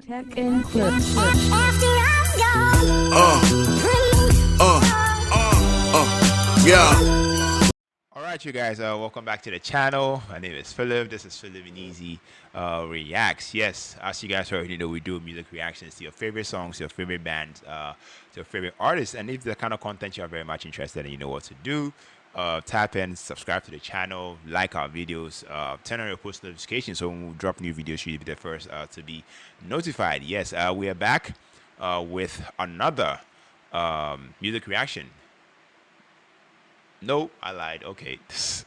Tech and Clips. Yeah. All right, you guys, welcome back to the channel. My name is Philip. This is Philiminizzy Reacts. Yes, as you guys heard, we do music reactions to your favorite songs, your favorite bands, to your favorite artists. And if the kind of content you are very much interested in, you know what to do. Tap in, subscribe to the channel, like our videos, turn on your post notifications so when we drop new videos, you'll be the first to be notified. Yes, we are back with another music reaction. No, I lied. Okay, as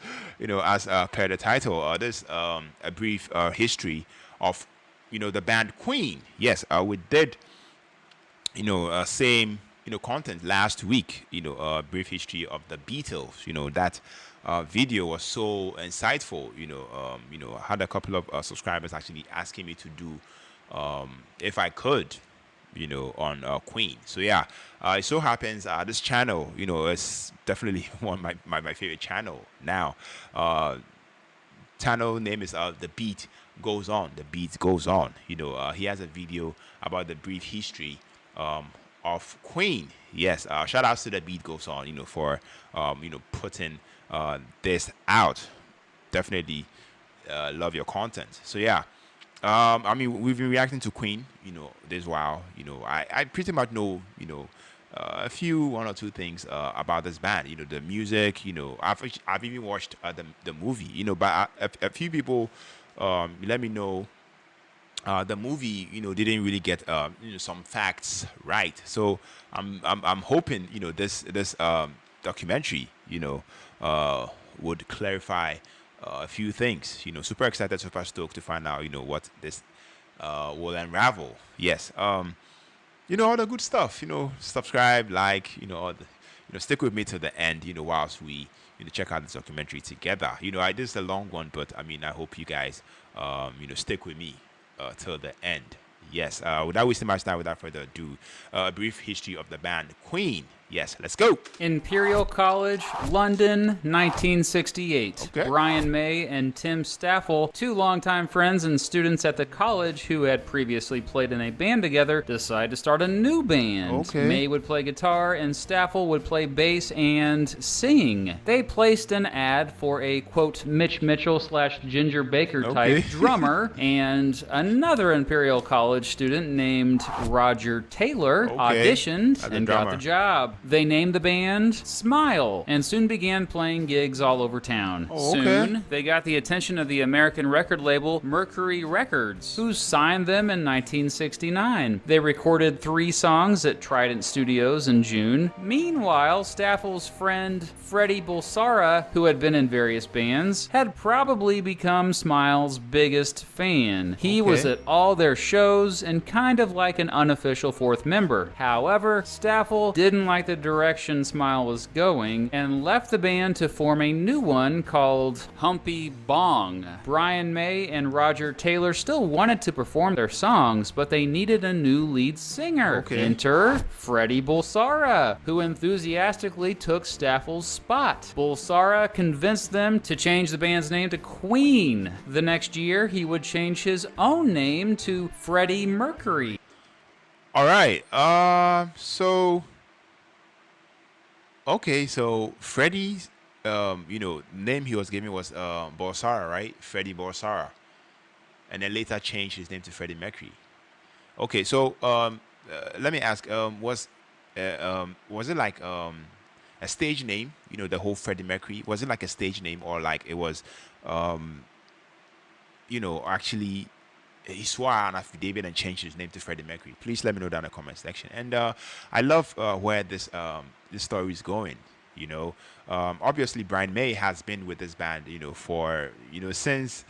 per the title, this a brief history of the band Queen. Yes, we did same content last week. A brief history of the Beatles. That video was so insightful. I had a couple of subscribers actually asking me to do if I could on Queen. So yeah, it so happens this channel, is definitely one of my favorite channel now. Channel name is The Beat Goes On. The Beat Goes On. He has a video about the brief history of Queen. Yes, shout outs to The Beat Goes On, for putting this out. Definitely love your content. So yeah. I mean, we've been reacting to Queen, this while. I pretty much know, one or two things about this band. The music. I've even watched the movie. But a few people let me know the movie, didn't really get some facts right. So I'm hoping this documentary would clarify a few things. Super excited, super stoked to find out what this will unravel. Yes. All the good stuff. Subscribe, like, all the, stick with me till the end. Whilst we check out this documentary together. I this is a long one, but I mean, I hope you guys stick with me till the end. Yes. Without wasting much time, without further ado, a brief history of the band Queen. Yes, let's go. Imperial College, London, 1968. Okay. Brian May and Tim Staffel, two longtime friends and students at the college who had previously played in a band together, decide to start a new band. Okay. May would play guitar and Staffel would play bass and sing. They placed an ad for a, quote, Mitch Mitchell / Ginger Baker type drummer, and another Imperial College student named Roger Taylor auditioned and got the job. They named the band Smile and soon began playing gigs all over town. Soon, they got the attention of the American record label Mercury Records, who signed them in 1969. They recorded 3 songs at Trident Studios in June. Meanwhile, Staffel's friend Freddie Bulsara, who had been in various bands, had probably become Smile's biggest fan. He was at all their shows and kind of like an unofficial 4th member. However, Staffel didn't like the direction Smile was going and left the band to form a new one called Humpy Bong. Brian May and Roger Taylor still wanted to perform their songs, but they needed a new lead singer. Enter Freddie Bulsara, who enthusiastically took Staffel's spot. Bulsara convinced them to change the band's name to Queen. The next year, he would change his own name to Freddie Mercury. All right. So Freddie's name he was given was Bulsara, right? Freddie Bulsara. And then later changed his name to Freddie Mercury. Okay, so let me ask, was it like a stage name, the whole Freddie Mercury? Was it like a stage name, or like it was actually he swore on affidavit and changed his name to Freddie Mercury? Please let me know down in the comment section. And I love where this story is going. Obviously Brian May has been with this band, for since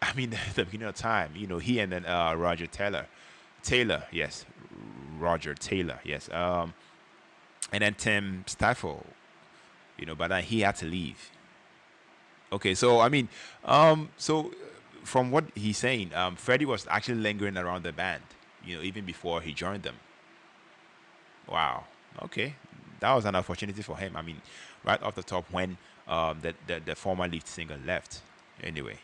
the beginning of time. He and then Roger Taylor, yes, Roger Taylor, yes, and then Tim Staffel, but then he had to leave. Okay, so so from what he's saying, Freddie was actually lingering around the band, even before he joined them. Wow. Okay, that was an opportunity for him. Right off the top when the former lead singer left. Anyway.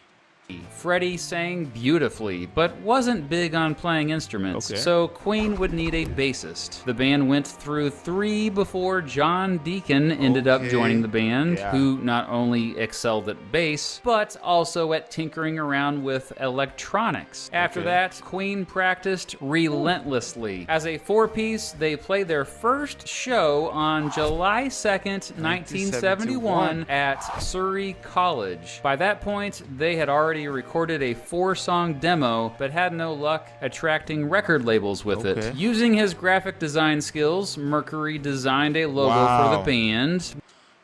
Freddie sang beautifully, but wasn't big on playing instruments, so Queen would need a bassist. The band went through 3 before John Deacon ended up joining the band, who not only excelled at bass, but also at tinkering around with electronics. After that, Queen practiced relentlessly. As a 4-piece, they played their first show on July 2nd, 1971 at Surrey College. By that point, they had already recorded a 4-song demo, but had no luck attracting record labels with it. Using his graphic design skills, Mercury designed a logo for the band.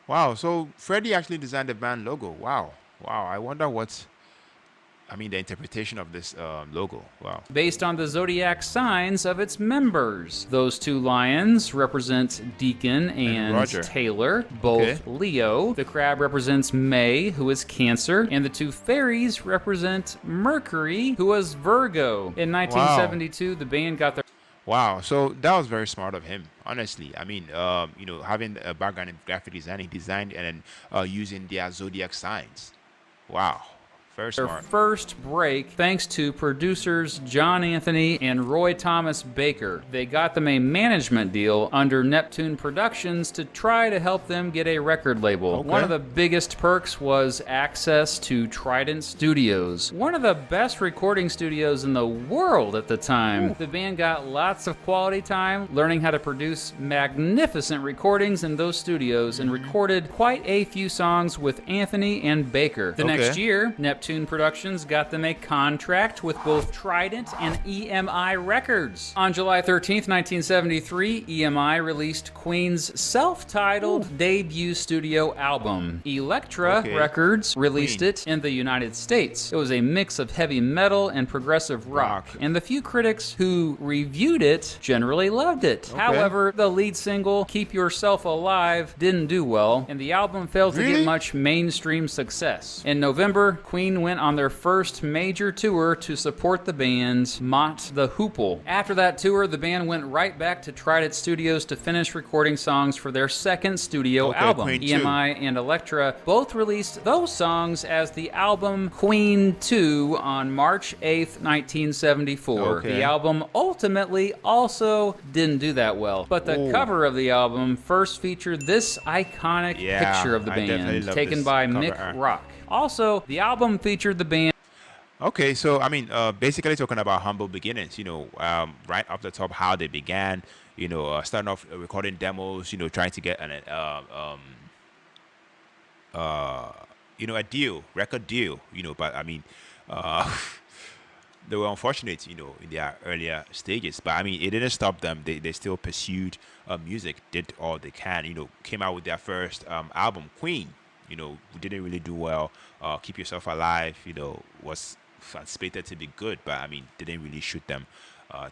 Wow, so Freddie actually designed the band logo. Wow. I wonder what's the interpretation of this logo. Wow. Based on the zodiac signs of its members. Those 2 lions represent Deacon and Taylor, both Leo. The crab represents May, who is Cancer. And the 2 fairies represent Mercury, who was Virgo. In 1972, the band got their... Wow, so that was very smart of him, honestly. Having a background in graphic design, he designed and using their zodiac signs. Wow. Their first break thanks to producers John Anthony and Roy Thomas Baker. They got them a management deal under Neptune Productions to try to help them get a record label. One of the biggest perks was access to Trident Studios, one of the best recording studios in the world at the time. The band got lots of quality time learning how to produce magnificent recordings in those studios and recorded quite a few songs with Anthony and Baker. The next year, Neptune Productions got them a contract with both Trident and EMI Records. On July 13th, 1973, EMI released Queen's self-titled debut studio album. Elektra Records released it in the United States. It was a mix of heavy metal and progressive rock, and the few critics who reviewed it generally loved it. However, the lead single, Keep Yourself Alive, didn't do well, and the album failed to get much mainstream success. In November, Queen went on their first major tour to support the band's Mott the Hoople. After that tour, the band went right back to Trident Studios to finish recording songs for their second studio album. EMI and Elektra both released those songs as the album Queen 2 on March 8th, 1974. The album ultimately also didn't do that well, but the cover of the album first featured this iconic picture of the band, taken by Mick Rock. Also, the album featured the band. Okay, so basically talking about humble beginnings, right off the top, how they began, starting off recording demos, trying to get a deal, record deal, but they were unfortunate, in their earlier stages, but it didn't stop them. They still pursued music, did all they can, came out with their first album, Queen. Didn't really do well. Keep Yourself Alive, was anticipated to be good, but didn't really shoot them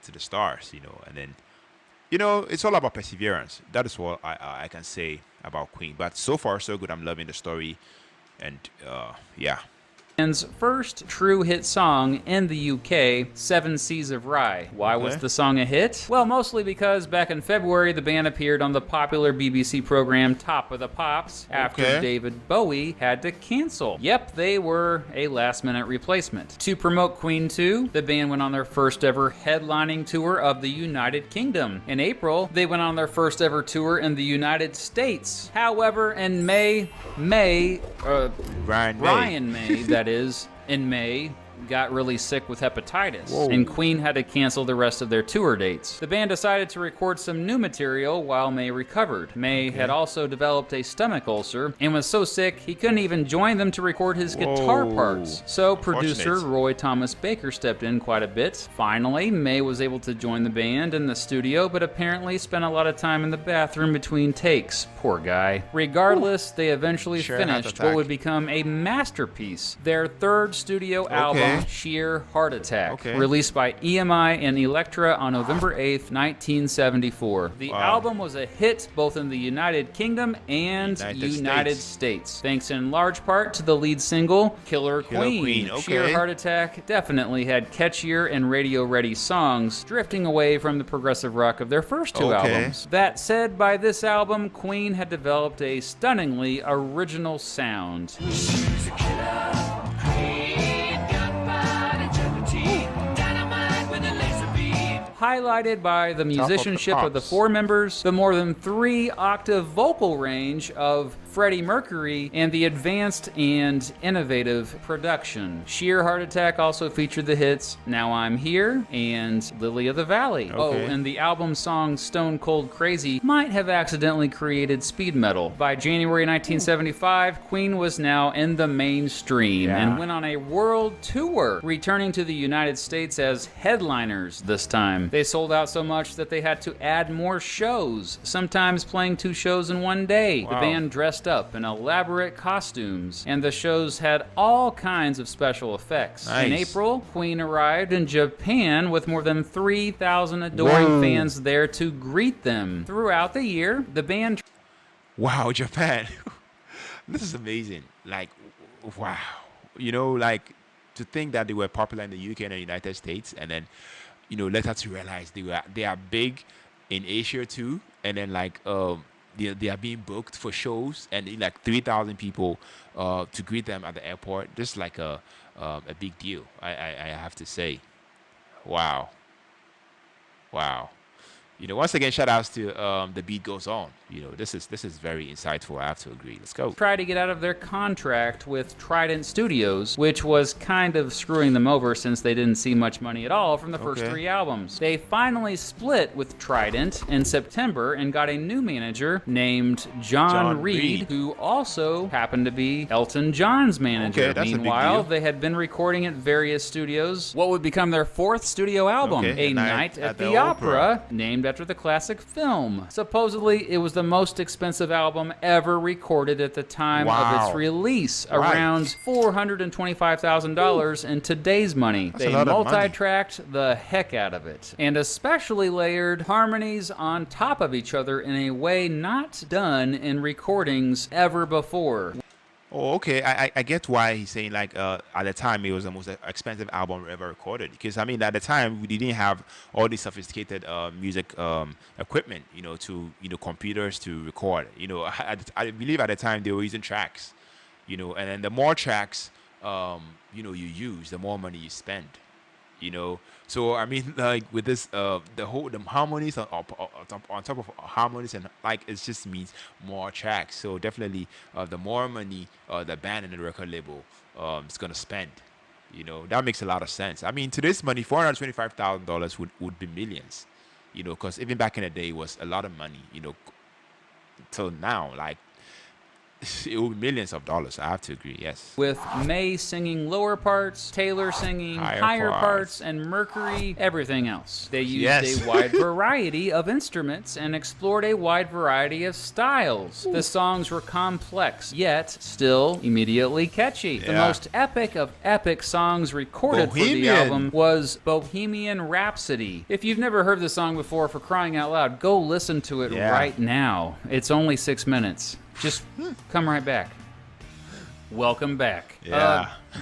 to the stars, and then, it's all about perseverance. That is what I can say about Queen. But so far, so good. I'm loving the story, and yeah. Band's first true hit song in the UK, 7 Seas of Rye. Why was the song a hit? Well, mostly because back in February, the band appeared on the popular BBC program Top of the Pops after David Bowie had to cancel. Yep, they were a last-minute replacement. To promote Queen 2, the band went on their first ever headlining tour of the United Kingdom. In April, they went on their first ever tour in the United States. However, in Ryan May, that is, in May, got really sick with hepatitis, and Queen had to cancel the rest of their tour dates. The band decided to record some new material while May recovered. May had also developed a stomach ulcer and was so sick he couldn't even join them to record his guitar parts. So producer Roy Thomas Baker stepped in quite a bit. Finally, May was able to join the band in the studio, but apparently spent a lot of time in the bathroom between takes. Poor guy. Regardless, they eventually finished what would become a masterpiece, their third studio album, Sheer Heart Attack, released by EMI and Elektra on November 8th, 1974. The album was a hit both in the United Kingdom and United States, thanks in large part to the lead single, Killer Queen. Sheer Heart Attack definitely had catchier and radio-ready songs, drifting away from the progressive rock of their first 2 albums. That said, by this album, Queen had developed a stunningly original sound. She's a killer queen. highlighted by the musicianship of the four members, the more than 3-octave vocal range of Freddie Mercury, and the advanced and innovative production. Sheer Heart Attack also featured the hits Now I'm Here and Lily of the Valley. Oh, and the album song Stone Cold Crazy might have accidentally created speed metal. By January 1975, Queen was now in the mainstream and went on a world tour, returning to the United States as headliners this time. They sold out so much that they had to add more shows, sometimes playing 2 shows in one day. The band dressed up in elaborate costumes, and the shows had all kinds of special effects. In April, Queen arrived in Japan with more than 3,000 adoring fans there to greet them. Throughout the year, the band... Wow, Japan. This is amazing. Like, wow. You know, like, to think that they were popular in the UK and the United States, and then, you know, later to realize they are big in Asia too, and then like they are being booked for shows, and like 3,000 people to greet them at the airport. This is like a big deal. I have to say, wow. You know, once again, shout outs to The Beat Goes On. You know, this is very insightful. I have to agree. Let's go. Try to get out of their contract with Trident Studios, which was kind of screwing them over since they didn't see much money at all from the first 3 albums. They finally split with Trident in September and got a new manager named John Reed, who also happened to be Elton John's manager. Meanwhile, they had been recording at various studios what would become their 4th studio album, A Night at the Opera, named after the classic film. Supposedly, it was the most expensive album ever recorded at the time of its release, around $425,000 in today's money. They multi-tracked the heck out of it, and especially layered harmonies on top of each other in a way not done in recordings ever before. Oh, okay. I get why he's saying, like, at the time it was the most expensive album ever recorded. Because I mean, at the time we didn't have all these sophisticated music equipment, you know, computers to record. You know, I believe at the time they were using tracks, you know, and then the more tracks, you know, you use, the more money you spend. You know, so I mean, like with this, the harmonies on top of harmonies, and like it just means more tracks. So definitely, the more money the band and the record label is gonna spend, you know, that makes a lot of sense. I mean, today's money, $425,000 would be millions, you know, because even back in the day, it was a lot of money, you know. Till now, like, it will be millions of dollars. I have to agree, yes. With May singing lower parts, Taylor singing higher parts, and Mercury everything else. They used a wide variety of instruments and explored a wide variety of styles. The songs were complex, yet still immediately catchy. The most epic of epic songs recorded for the album was Bohemian Rhapsody. If you've never heard the song before, for crying out loud, go listen to it right now. It's only 6 minutes. Just come right back. Welcome back.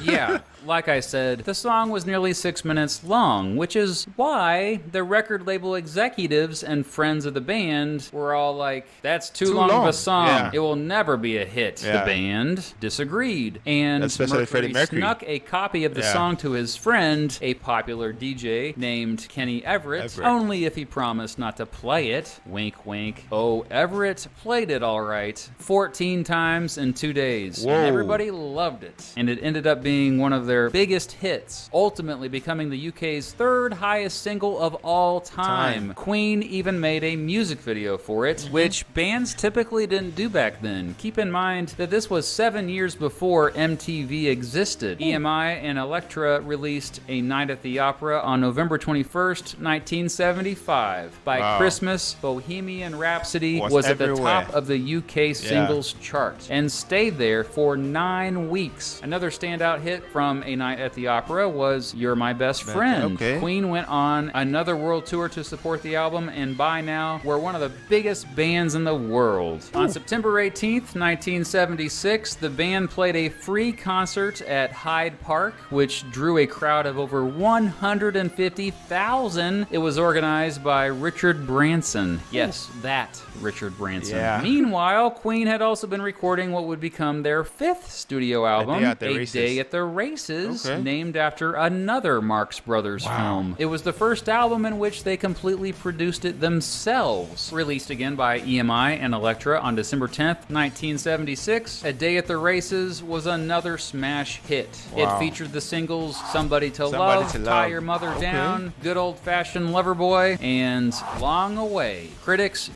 Yeah, like I said, the song was nearly 6 minutes long, which is why the record label executives and friends of the band were all like, that's too long of a song. It will never be a hit. The band disagreed, and Mercury snuck a copy of the song to his friend, a popular DJ named Kenny Everett, only if he promised not to play it. Wink, wink. Oh, Everett played it all right 14 times in 2 days, and everybody loved it. And it ended up being one of their biggest hits, ultimately becoming the UK's 3rd highest single of all time. Queen even made a music video for it, which bands typically didn't do back then. Keep in mind that this was 7 years before MTV existed. EMI and Elektra released A Night at the Opera on November 21st, 1975. By Christmas, Bohemian Rhapsody was at the top of the UK singles chart and stayed there for 9 weeks. Another standout hit from A Night at the Opera was You're My Best Friend. Queen went on another world tour to support the album, and by now, we're one of the biggest bands in the world. On September 18th, 1976, the band played a free concert at Hyde Park, which drew a crowd of over 150,000. It was organized by Richard Branson. Yes, that Richard Branson. Meanwhile, Queen had also been recording what would become their 5th studio album, A Day Day at the Races, named after another Marx Brothers film. It was the first album in which they completely produced it themselves. Released again by EMI and Elektra on December 10th, 1976, A Day at the Races was another smash hit. It featured the singles Somebody to Love, Tie Your Mother Down, Good Old Fashioned Lover Boy, and Long Away. Critics...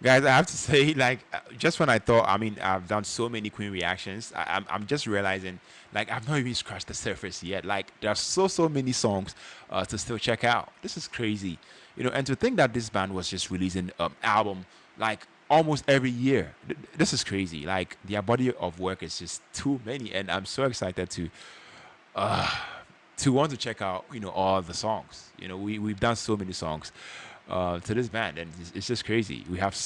Guys, I have to say, like, just when I thought, I mean, I've done so many Queen reactions, I'm just realizing, like, I've not even scratched the surface yet. Like, there's so many songs to still check out. This is crazy. You know, and to think that this band was just releasing an album, like, almost every year. This is crazy. Like, their body of work is just too many, and I'm so excited to want to check out, you know, all the songs. You know, we've done so many songs to this band, and it's just crazy. We have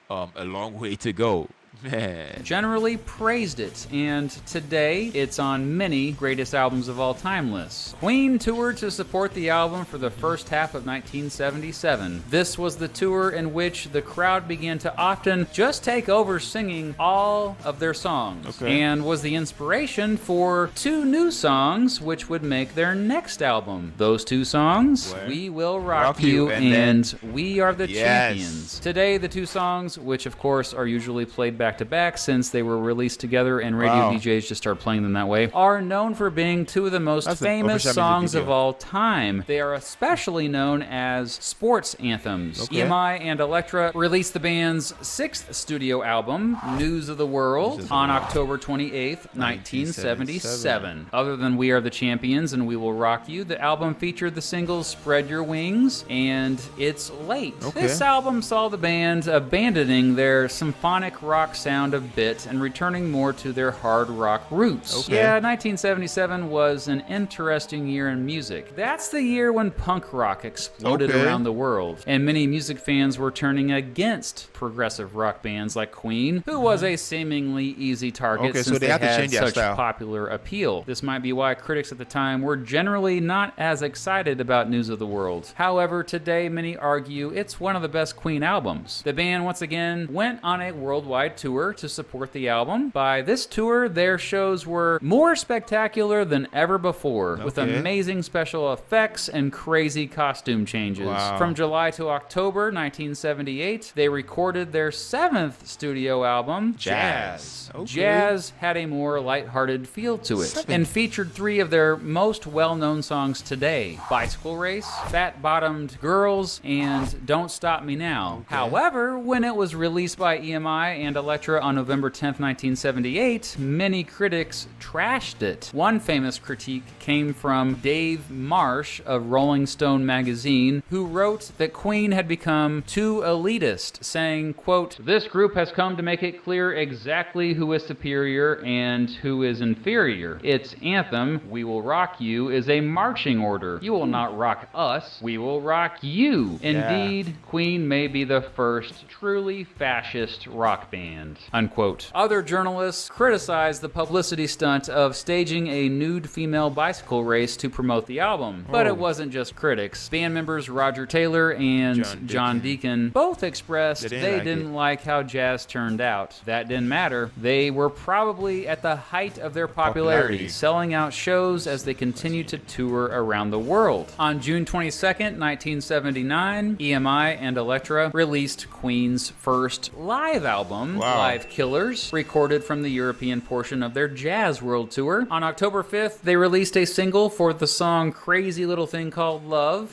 a long way to go. Man. Generally praised it, and today it's on many greatest albums of all time lists. Queen toured to support the album for the first half of 1977. This was the tour in which the crowd began to often just take over singing all of their songs, and was the inspiration for two new songs which would make their next album. Those two songs, We Will Rock You and We Are the Champions. Today, the two songs, which of course are usually played back to back since they were released together and radio DJs just start playing them that way, are known for being two of the most famous songs of all time. They are especially known as sports anthems. EMI and Elektra released the band's sixth studio album, News of the World, on October 28th, 1977. Other than We Are the Champions and We Will Rock You, the album featured the singles Spread Your Wings and It's Late. This album saw the band abandoning their symphonic rock sound a bit and returning more to their hard rock roots. Yeah, 1977 was an interesting year in music. That's the year when punk rock exploded around the world, and many music fans were turning against progressive rock bands like Queen, who was a seemingly easy target since they had such popular appeal. This might be why critics at the time were generally not as excited about News of the World. However, today many argue it's one of the best Queen albums. The band once again went on a worldwide tour to support the album. By this tour, their shows were more spectacular than ever before, with amazing special effects and crazy costume changes. From July to October 1978, they recorded their seventh studio album, Jazz. Jazz had a more lighthearted feel to it, and featured three of their most well-known songs today: Bicycle Race, Fat Bottomed Girls, and Don't Stop Me Now. However, when it was released by EMI and Elektra on November 10th, 1978, many critics trashed it. One famous critique came from Dave Marsh of Rolling Stone magazine, who wrote that Queen had become too elitist, saying, quote, "This group has come to make it clear exactly who is superior and who is inferior. Its anthem, We Will Rock You, is a marching order. You will not rock us, we will rock you." Indeed, Queen may be the first truly fascist rock band, unquote. Other journalists criticized the publicity stunt of staging a nude female bicycle race to promote the album. But it wasn't just critics. Band members Roger Taylor and John Deacon both expressed they didn't like how Jazz turned out. That didn't matter. They were probably at the height of their popularity, selling out shows as they continued to tour around the world. On June 22nd, 1979, EMI and Elektra released Queen's first live album, Live Killers, recorded from the European portion of their Jazz World Tour. On October 5th, they released a single for the song Crazy Little Thing Called Love.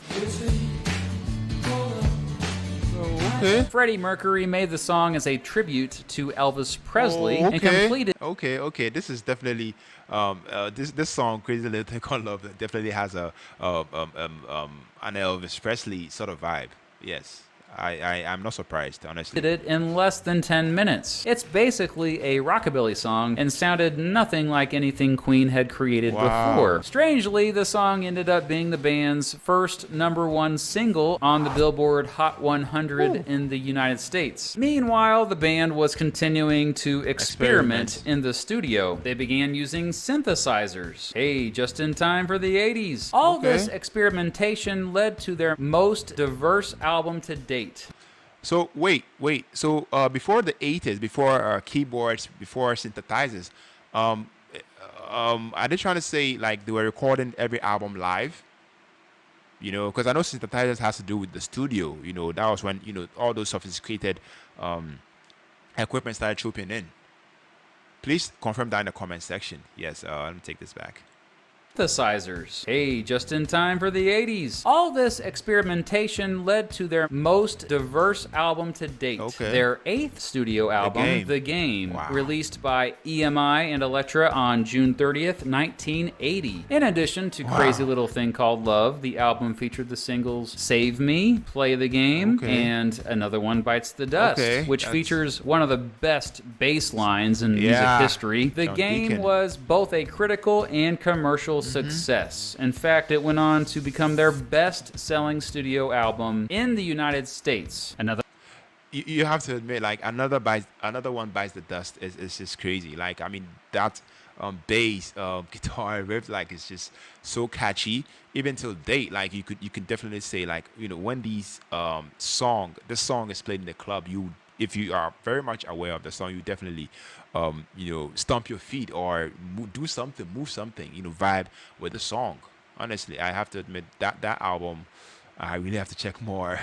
Freddie Mercury made the song as a tribute to Elvis Presley and completed... This is definitely... this song, Crazy Little Thing Called Love, definitely has an Elvis Presley sort of vibe. Yes. I'm not surprised, honestly. Did it in less than 10 minutes. It's basically a rockabilly song and sounded nothing like anything Queen had created before. Strangely, the song ended up being the band's first #1 single on the Billboard Hot 100 in the United States. Meanwhile, the band was continuing to experiment in the studio. They began using synthesizers. Hey, just in time for the 80s. All this experimentation led to their most diverse album to date. So wait. So before the 80s, before keyboards, before synthesizers, are they trying to say like they were recording every album live? You know, because I know synthesizers has to do with the studio. You know, that was when all those sophisticated um, equipment started trooping in. Please confirm that in the comment section. Yes, let me take this back. Synthesizers. Hey, just in time for the 80s. All this experimentation led to their most diverse album to date. Okay. Their 8th studio album, The Game, Wow. released by EMI and Elektra on June 30th, 1980. In addition to Crazy Little Thing Called Love, the album featured the singles Save Me, Play the Game, and Another One Bites the Dust, which features one of the best bass lines in music history. The Game was both a critical and commercial success. In fact, it went on to become their best-selling studio album in the United States. You have to admit, like another one bites the dust is just crazy. Like I mean that bass guitar riff, like it's just so catchy even till date. Like you can definitely say, like, when this song is played in the club, if you are very much aware of the song, you definitely stomp your feet or move something, vibe with the song. Honestly, I have to admit that album, I really have to check more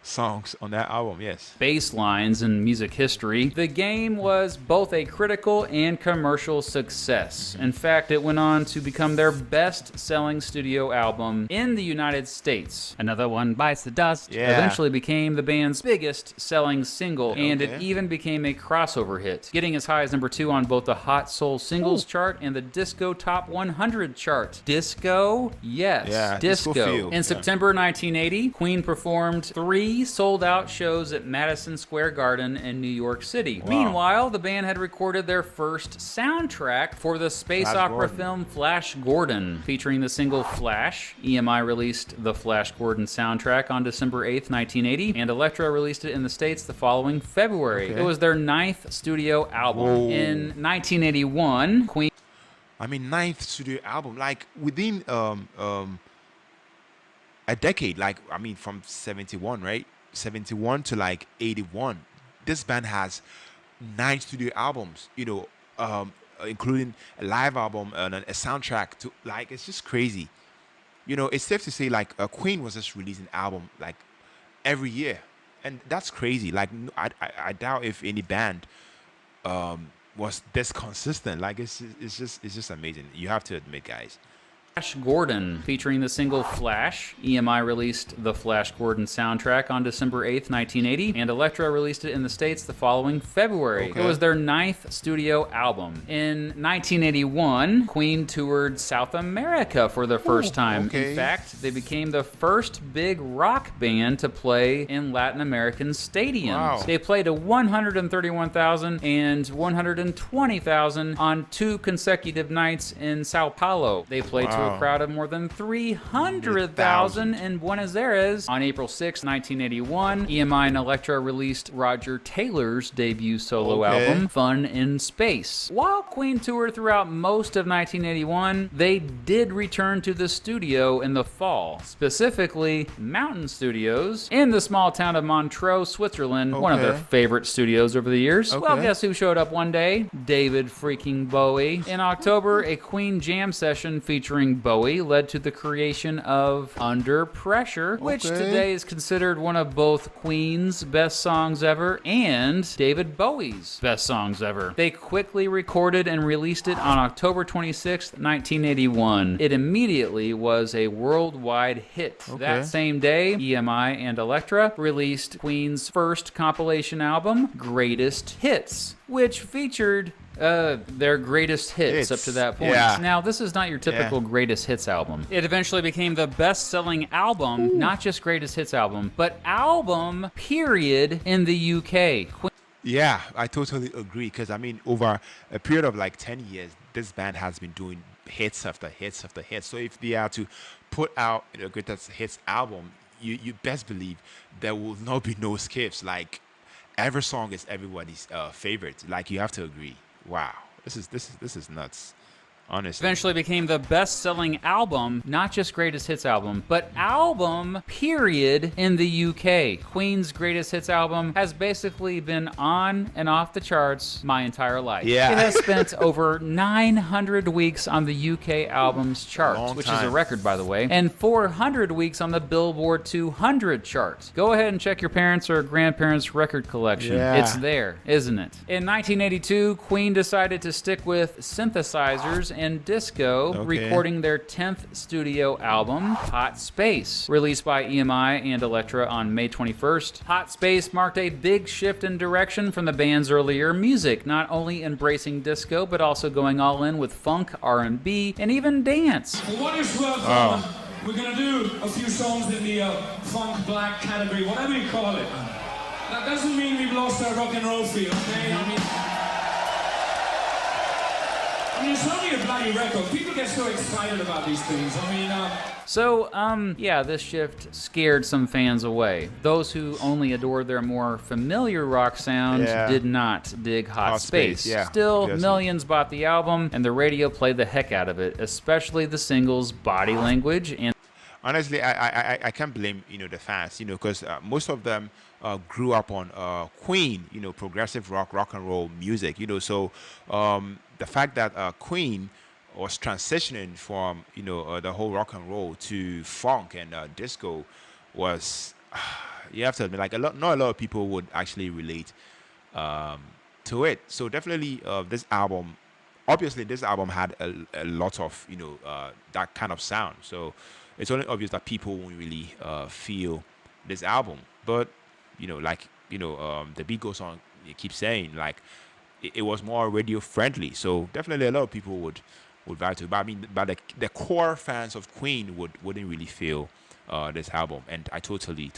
songs on that album. Yes. Bass lines in music history. The Game was both a critical and commercial success. In fact, it went on to become their best-selling studio album in the United States. Another One Bites the Dust eventually became the band's biggest-selling single, and it even became a crossover hit, getting as high as number 2 on both the Hot Soul Singles chart and the Disco Top 100 chart. Disco? Yes. Yeah, Disco. In September 1980, Queen performed 3 sold-out shows at Madison Square Garden in New York City. Meanwhile, the band had recorded their first soundtrack for the space opera film Flash Gordon. Featuring the single Flash, EMI released the Flash Gordon soundtrack on December 8th, 1980, and Elektra released it in the States the following February. It was their 9th studio album. In 1981, Queen... I mean, 9th studio album, like within a decade, like I mean from 71, right? 71 to like 81. This band has 9 studio albums, including a live album and a soundtrack to, like, it's just crazy. It's safe to say like Queen was just releasing album like every year, and that's crazy. Like I doubt if any band was this consistent. Like it's just amazing. You have to admit, guys. Flash Gordon, featuring the single Flash. EMI released the Flash Gordon soundtrack on December 8th, 1980, and Elektra released it in the States the following February. It was their 9th studio album. In 1981, Queen toured South America for the first time. In fact, they became the first big rock band to play in Latin American stadiums. They played to 131,000 and 120,000 on 2 consecutive nights in Sao Paulo. They played to a crowd of more than 300,000 in Buenos Aires. On April 6, 1981, EMI and Elektra released Roger Taylor's debut solo album, Fun in Space. While Queen toured throughout most of 1981, they did return to the studio in the fall, specifically Mountain Studios in the small town of Montreux, Switzerland, one of their favorite studios over the years. Well, guess who showed up one day? David freaking Bowie. In October, a Queen jam session featuring Bowie led to the creation of Under Pressure, which today is considered one of both Queen's best songs ever and David Bowie's best songs ever. They quickly recorded and released it on October 26, 1981. It immediately was a worldwide hit. That same day, EMI and Elektra released Queen's first compilation album, Greatest Hits, which featured their greatest hits up to that point. Now, this is not your typical greatest hits album. It eventually became the best-selling album, not just greatest hits album, but album, period, in the UK. Yeah, I totally agree, because I mean, over a period of like 10 years, this band has been doing hits after hits after hits. So if they are to put out a greatest hits album, you best believe there will not be no skips. Like, every song is everybody's favorite. Like, you have to agree. Wow, this is nuts. Honestly. Eventually became the best-selling album, not just greatest hits album, but album, period, in the UK. Queen's greatest hits album has basically been on and off the charts my entire life. Yeah. It has spent over 900 weeks on the UK albums chart, which is a record, by the way, and 400 weeks on the Billboard 200 chart. Go ahead and check your parents' or grandparents' record collection. Yeah. It's there, isn't it? In 1982, Queen decided to stick with synthesizers and disco, recording their 10th studio album, Hot Space, released by EMI and Elektra on May 21st. Hot Space marked a big shift in direction from the band's earlier music, not only embracing disco, but also going all in with funk, R&B, and even dance. For what it's worth, we're gonna do a few songs in the funk black category, whatever you call it. That doesn't mean we've lost our rock and roll feel, okay? I mean, it's only a bloody record. People get so excited about these things. I mean, yeah, this shift scared some fans away. Those who only adored their more familiar rock sound did not dig Hot Space. Yeah. Still, millions bought the album, and the radio played the heck out of it, especially the singles Body Language and... Honestly, I can't blame, the fans, because most of them grew up on Queen, progressive rock and roll music, so the fact that Queen was transitioning from, the whole rock and roll to funk and disco was, you have to admit, like not a lot of people would actually relate to it. So definitely this album, obviously this album had a lot of, that kind of sound. So it's only obvious that people won't really feel this album. But, the beat goes on, you keep saying, like, it was more radio friendly. So definitely a lot of people would vibe to it. But I mean, but the core fans of Queen wouldn't really feel this album. And I totally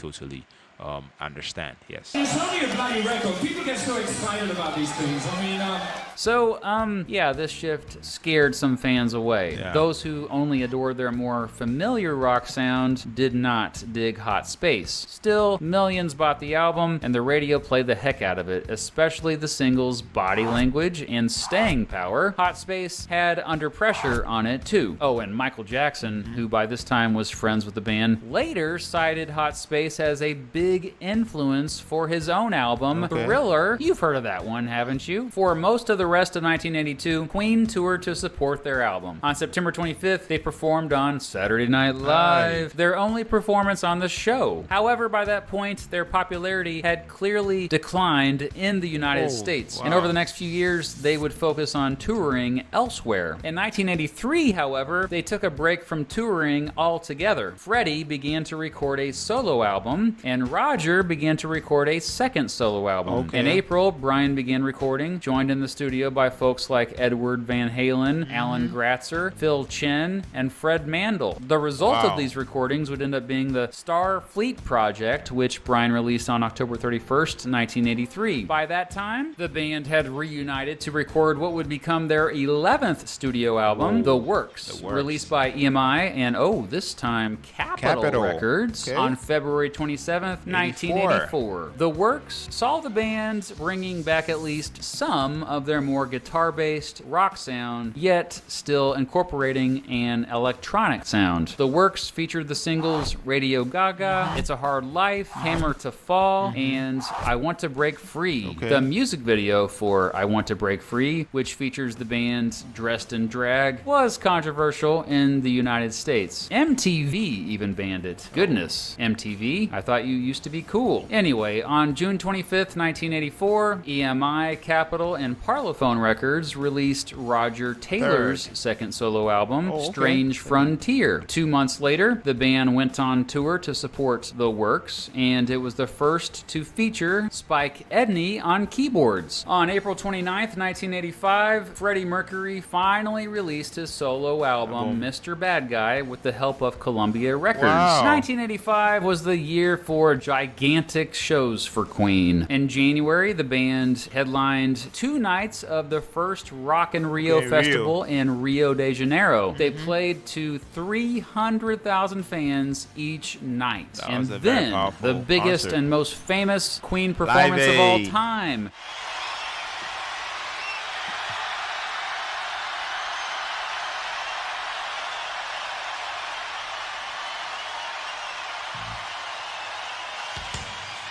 understand, yes. It's only a bloody record. People get so excited about these things. I mean, yeah, this shift scared some fans away. Yeah. Those who only adored their more familiar rock sound did not dig Hot Space. Still, millions bought the album, and the radio played the heck out of it, especially the singles Body Language and Staying Power. Hot Space had Under Pressure on it, too. Oh, and Michael Jackson, who by this time was friends with the band, later cited Hot Space as a big influence for his own album, Thriller. You've heard of that one, haven't you? For most of the rest of 1982, Queen toured to support their album. On September 25th, they performed on Saturday Night Live, their only performance on the show. However, by that point, their popularity had clearly declined in the United States. And over the next few years, they would focus on touring elsewhere. In 1983, however, they took a break from touring altogether. Freddie began to record a solo album, and Roger began to record a second solo album. In April, Brian began recording, joined in the studio by folks like Edward Van Halen, Alan Gratzer, Phil Chen, and Fred Mandel. The result of these recordings would end up being the Starfleet Project, which Brian released on October 31st, 1983. By that time, the band had reunited to record what would become their 11th studio album, The Works, released by EMI and, this time, Capitol Records on February 27th, 1984. The Works saw the band bringing back at least some of their more guitar-based rock sound, yet still incorporating an electronic sound. The Works featured the singles Radio Gaga, It's a Hard Life, Hammer to Fall, and I Want to Break Free. The music video for I Want to Break Free, which features the band dressed in drag, was controversial in the United States. MTV even banned it. Goodness, MTV, I thought you used to be cool. Anyway, on June 25th, 1984, EMI, Capitol, and Parlophone Records released Roger Taylor's second solo album, Strange Frontier. 2 months later, the band went on tour to support The Works, and it was the first to feature Spike Edney on keyboards. On April 29th, 1985, Freddie Mercury finally released his solo album, Mr. Bad Guy, with the help of Columbia Records. 1985 was the year for gigantic shows for Queen. In January, the band headlined 2 nights of the first Rock in Rio festival in Rio de Janeiro. They played to 300,000 fans each night. And then, the biggest and most famous Queen performance of all time.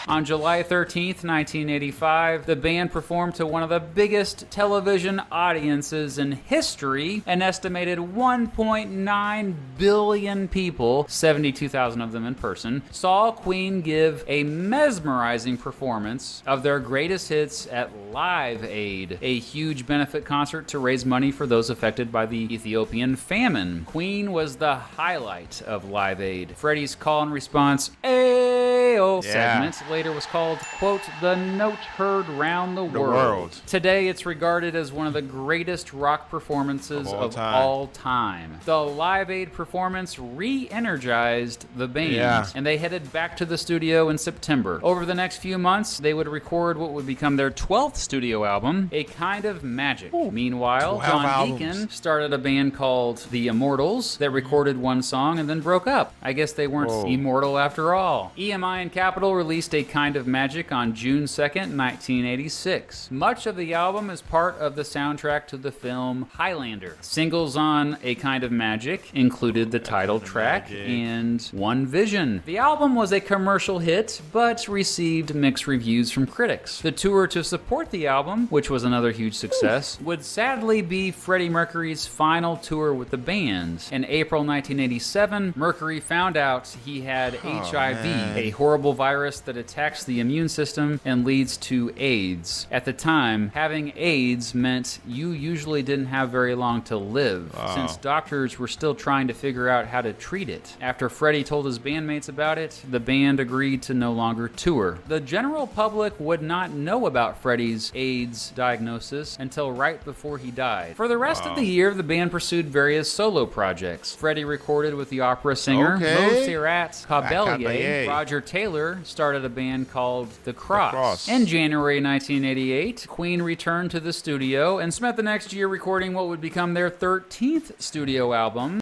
On July 13th, 1985, the band performed to one of the biggest television audiences in history. An estimated 1.9 billion people, 72,000 of them in person, saw Queen give a mesmerizing performance of their greatest hits at Live Aid, a huge benefit concert to raise money for those affected by the Ethiopian famine. Queen was the highlight of Live Aid. Freddie's call and response, "Ayo" segment later was called, quote, the note heard round the world. Today, it's regarded as one of the greatest rock performances of all time. The Live Aid performance re-energized the band, and they headed back to the studio in September. Over the next few months, they would record what would become their 12th studio album, A Kind of Magic. Meanwhile, Don Deacon started a band called The Immortals that recorded one song and then broke up. I guess they weren't immortal after all. EMI and Capitol released A Kind of Magic on June 2nd, 1986. Much of the album is part of the soundtrack to the film Highlander. Singles on A Kind of Magic included the title track and One Vision. The album was a commercial hit, but received mixed reviews from critics. The tour to support the album, which was another huge success, would sadly be Freddie Mercury's final tour with the band. In April 1987, Mercury found out he had HIV, a horrible virus that attacks the immune system and leads to AIDS. At the time, having AIDS meant you usually didn't have very long to live, since doctors were still trying to figure out how to treat it. After Freddie told his bandmates about it, the band agreed to no longer tour. The general public would not know about Freddie's AIDS diagnosis until right before he died. For the rest of the year, the band pursued various solo projects. Freddie recorded with the opera singer Montserrat Caballé. Roger Taylor started a band called The Cross. In January 1988, Queen returned to the studio and spent the next year recording what would become their 13th studio album.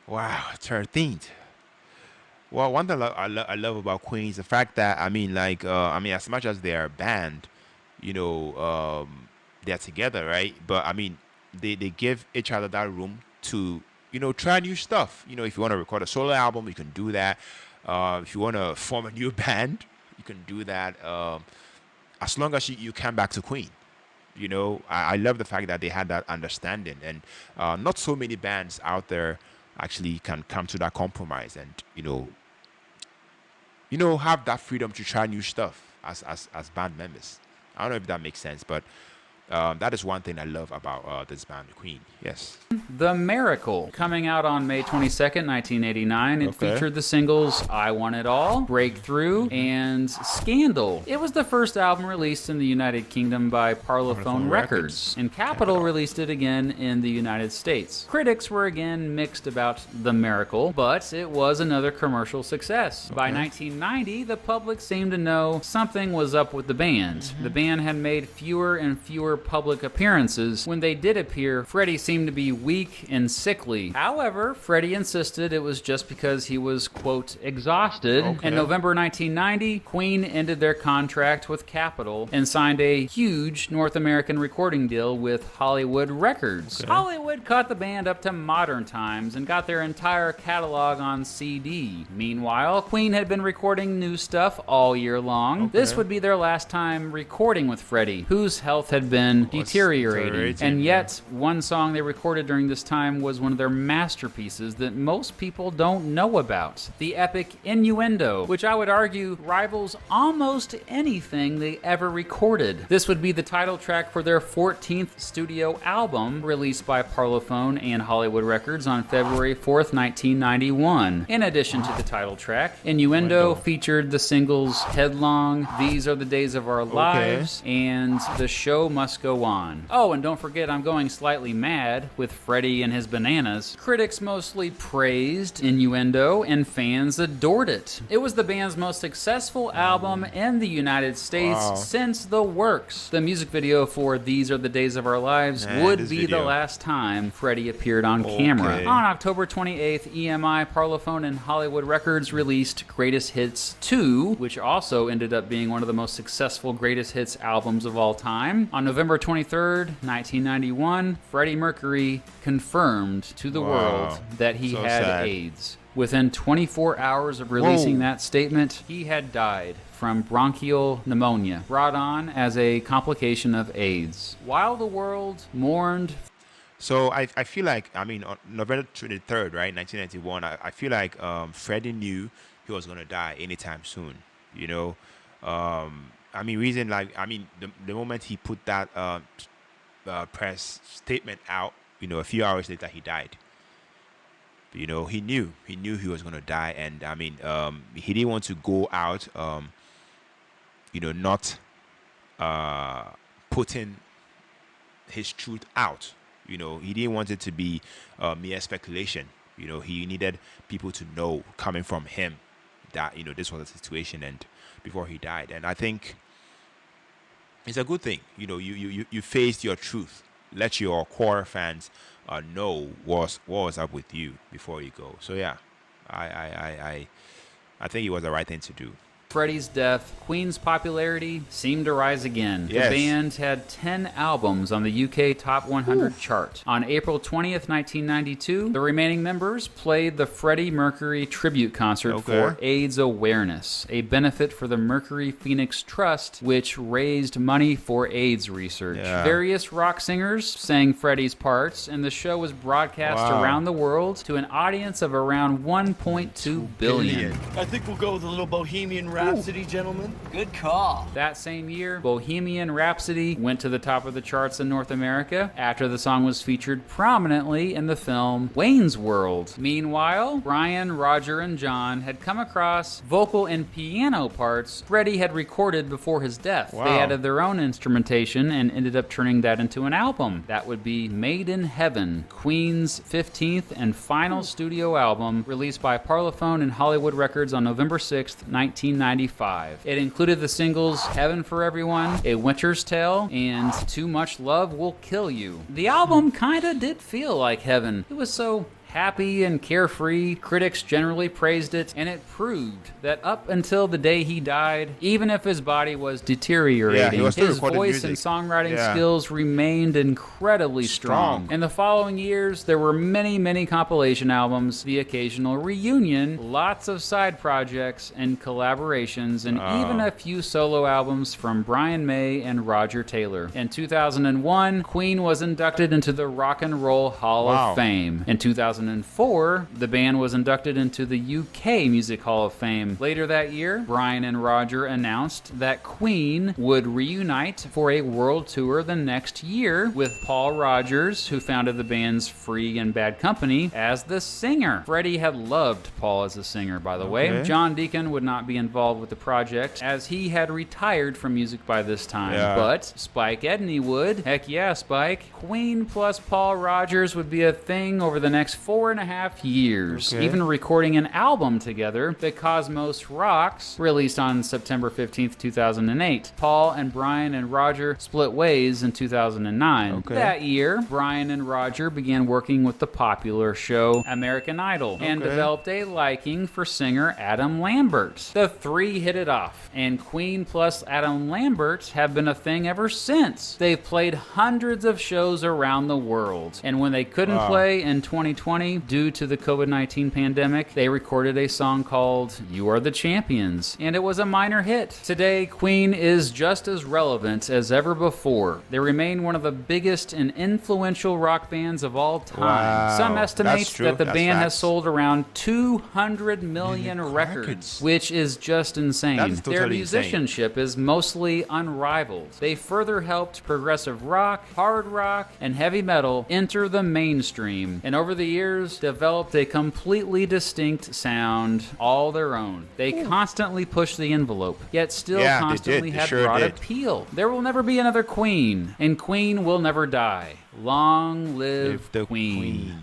Wow, 13th. Well, one thing I love about Queen is the fact that, as much as they're a band, they're together, right? But, they give each other that room to, try new stuff. If you want to record a solo album, you can do that. If you want to form a new band, you can do that. As long as you come back to Queen. I love the fact that they had that understanding. And not so many bands out there actually can come to that compromise and, have that freedom to try new stuff as band members. I don't know if that makes sense, but that is one thing I love about this band, Queen. Yes. The Miracle, coming out on May 22nd, 1989. It featured the singles I Want It All, Breakthrough, and Scandal. It was the first album released in the United Kingdom by Parlophone Records, and Capitol released it again in the United States. Critics were again mixed about The Miracle, but it was another commercial success. By 1990, the public seemed to know something was up with the band. The band had made fewer and fewer public appearances. When they did appear, Freddie seemed to be weak and sickly. However, Freddie insisted it was just because he was, quote, exhausted. In November 1990, Queen ended their contract with Capitol and signed a huge North American recording deal with Hollywood Records. Hollywood caught the band up to modern times and got their entire catalog on CD. Meanwhile, Queen had been recording new stuff all year long. This would be their last time recording with Freddie, whose health had been deteriorating. And yet, one song they recorded during this time was one of their masterpieces that most people don't know about. The epic Innuendo, which I would argue rivals almost anything they ever recorded. This would be the title track for their 14th studio album, released by Parlophone and Hollywood Records on February 4th, 1991. In addition to the title track, Innuendo featured the singles Headlong, These Are the Days of Our Lives, and The Show Must Go On. Oh, and don't forget I'm Going Slightly Mad with Freddie and His Bananas. Critics mostly praised Innuendo and fans adored it. It was the band's most successful album in the United States since The Works. The music video for These Are the Days of Our Lives would be the last time Freddie appeared on camera. On October 28th, EMI, Parlophone, and Hollywood Records released Greatest Hits 2, which also ended up being one of the most successful Greatest Hits albums of all time. On November 23rd, 1991, Freddie Mercury confirmed to the world that he had AIDS. Within 24 hours of releasing that statement, he had died from bronchial pneumonia, brought on as a complication of AIDS. While the world mourned. So I feel like, I mean, on November 23rd, right, 1991, I feel like Freddie knew he was going to die anytime soon, you know. I mean, the moment he put that press statement out, you know, a few hours later he died. You know, he knew he was going to die, and I mean, he didn't want to go out, you know, not putting his truth out. You know, he didn't want it to be mere speculation. You know, he needed people to know, coming from him, that, you know, this was the situation, and before he died. And I think it's a good thing. You know, you faced your truth. Let your core fans know what was up with you before you go. So yeah, I think it was the right thing to do. Freddie's death, Queen's popularity seemed to rise again. Yes. The band had 10 albums on the UK Top 100 chart. On April 20th, 1992, the remaining members played the Freddie Mercury tribute concert for AIDS awareness, a benefit for the Mercury Phoenix Trust, which raised money for AIDS research. Yeah. Various rock singers sang Freddie's parts, and the show was broadcast around the world to an audience of around 1.2 billion. I think we'll go with a little Bohemian Rhapsody, gentlemen. Good call. That same year, Bohemian Rhapsody went to the top of the charts in North America after the song was featured prominently in the film Wayne's World. Meanwhile, Brian, Roger, and John had come across vocal and piano parts Freddie had recorded before his death. Wow. They added their own instrumentation and ended up turning that into an album. That would be Made in Heaven, Queen's 15th and final studio album, released by Parlophone and Hollywood Records on November 6th, 1995. It included the singles Heaven for Everyone, A Winter's Tale, and Too Much Love Will Kill You. The album kinda did feel like heaven. It was so happy and carefree. Critics generally praised it, and it proved that up until the day he died, even if his body was deteriorating, his voice and songwriting skills remained incredibly strong. In the following years, there were many, many compilation albums, the occasional reunion, lots of side projects and collaborations, and even a few solo albums from Brian May and Roger Taylor. In 2001, Queen was inducted into the Rock and Roll Hall of Fame. In 2004, the band was inducted into the UK Music Hall of Fame. Later that year, Brian and Roger announced that Queen would reunite for a world tour the next year, with Paul Rodgers, who founded the band's Free and Bad Company, as the singer. Freddie had loved Paul as a singer, by the way. John Deacon would not be involved with the project, as he had retired from music by this time. But Spike Edney would. Heck yeah, Spike. Queen plus Paul Rodgers would be a thing over the next 4.5 years, even recording an album together, The Cosmos Rocks, released on September 15th, 2008. Paul and Brian and Roger split ways in 2009. That year, Brian and Roger began working with the popular show American Idol and developed a liking for singer Adam Lambert. The three hit it off, and Queen plus Adam Lambert have been a thing ever since. They've played hundreds of shows around the world, and when they couldn't play in 2020 due to the COVID-19 pandemic, they recorded a song called You Are the Champions, and it was a minor hit. Today, Queen is just as relevant as ever before. They remain one of the biggest and influential rock bands of all time. Some estimate that the band has sold around 200 million records, which is just insane. Their musicianship is mostly unrivaled. They further helped progressive rock, hard rock, and heavy metal enter the mainstream, and over the years developed a completely distinct sound all their own. They constantly pushed the envelope, yet still constantly had broad appeal. There will never be another Queen, and Queen will never die. Long live the Queen.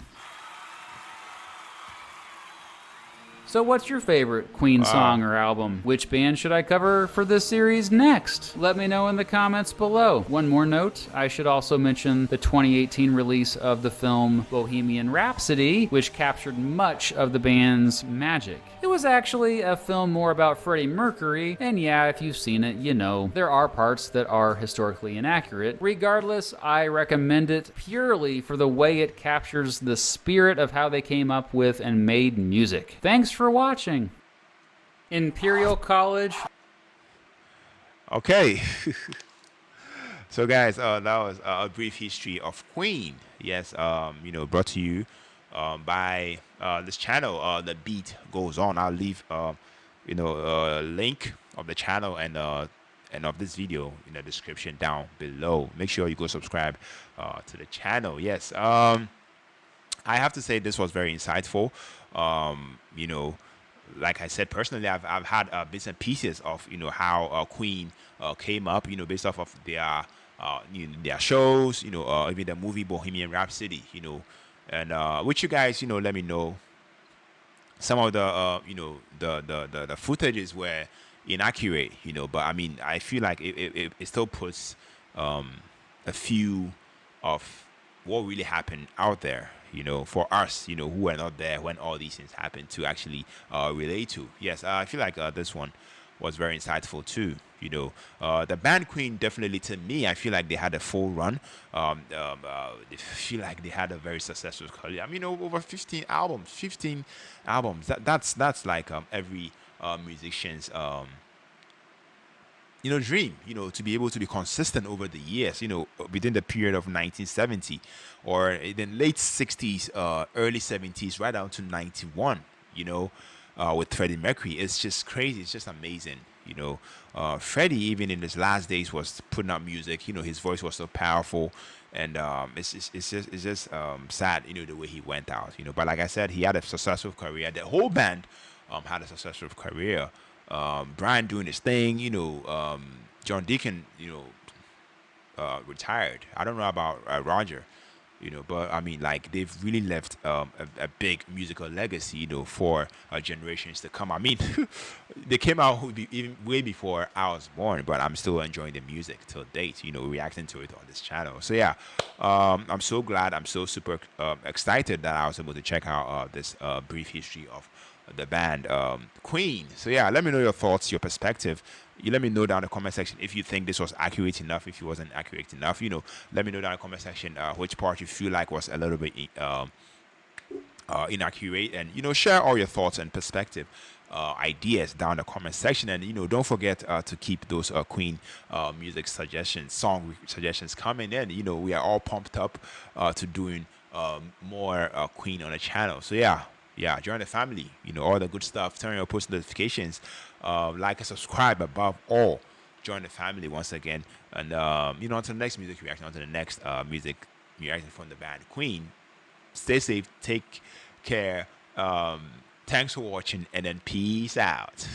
So what's your favorite Queen song or album? Which band should I cover for this series next? Let me know in the comments below. One more note, I should also mention the 2018 release of the film Bohemian Rhapsody, which captured much of the band's magic. It was actually a film more about Freddie Mercury, and yeah, if you've seen it, you know, there are parts that are historically inaccurate. Regardless, I recommend it purely for the way it captures the spirit of how they came up with and made music. Thanks for watching. Imperial College. Okay. So guys, that was a brief history of Queen. Yes, brought to you by this channel. The beat goes on. I'll leave link of the channel and of this video in the description down below. Make sure you go subscribe to the channel. Yes. I have to say this was very insightful. Like I said, personally, I've had bits and pieces of how Queen came up, based off of their shows, even the movie Bohemian Rhapsody, and which you guys, let me know. Some of the footages were inaccurate, but I mean, I feel like it still puts a few of what really happened out there, for us, who were not there when all these things happened to actually relate to. Yes, I feel like this one was very insightful too. The band Queen, definitely, to me, I feel like they had a full run. I feel like they had a very successful career. I mean, over 15 albums. 15 albums. That's like every musician's dream, to be able to be consistent over the years, within the period of 1970 or in the late 60s, early 70s, right down to 91, with Freddie Mercury. It's just crazy. It's just amazing. Freddie, even in his last days, was putting out music. His voice was so powerful, and it's just sad, the way he went out. But like I said, he had a successful career. The whole band had a successful career. Brian doing his thing, John Deacon, retired. I don't know about Roger, but I mean, like, they've really left a big musical legacy, for generations to come. I mean, they came out even way before I was born, but I'm still enjoying the music till date, reacting to it on this channel. So yeah, I'm so glad, I'm so super excited that I was able to check out this brief history of the band Queen. So yeah, let me know your thoughts, your perspective. You let me know down in the comment section if you think this was accurate enough, if it wasn't accurate enough. Let me know down in the comment section which part you feel like was a little bit inaccurate, and share all your thoughts and perspective, ideas down in the comment section. And don't forget to keep those Queen music suggestions, song suggestions coming in. We are all pumped up to doing more Queen on the channel. So yeah, join the family, all the good stuff. Turn on your post notifications, like and subscribe above all. Join the family once again. And until the next music reaction, until the next music reaction from the band Queen. Stay safe, take care, thanks for watching, and then peace out.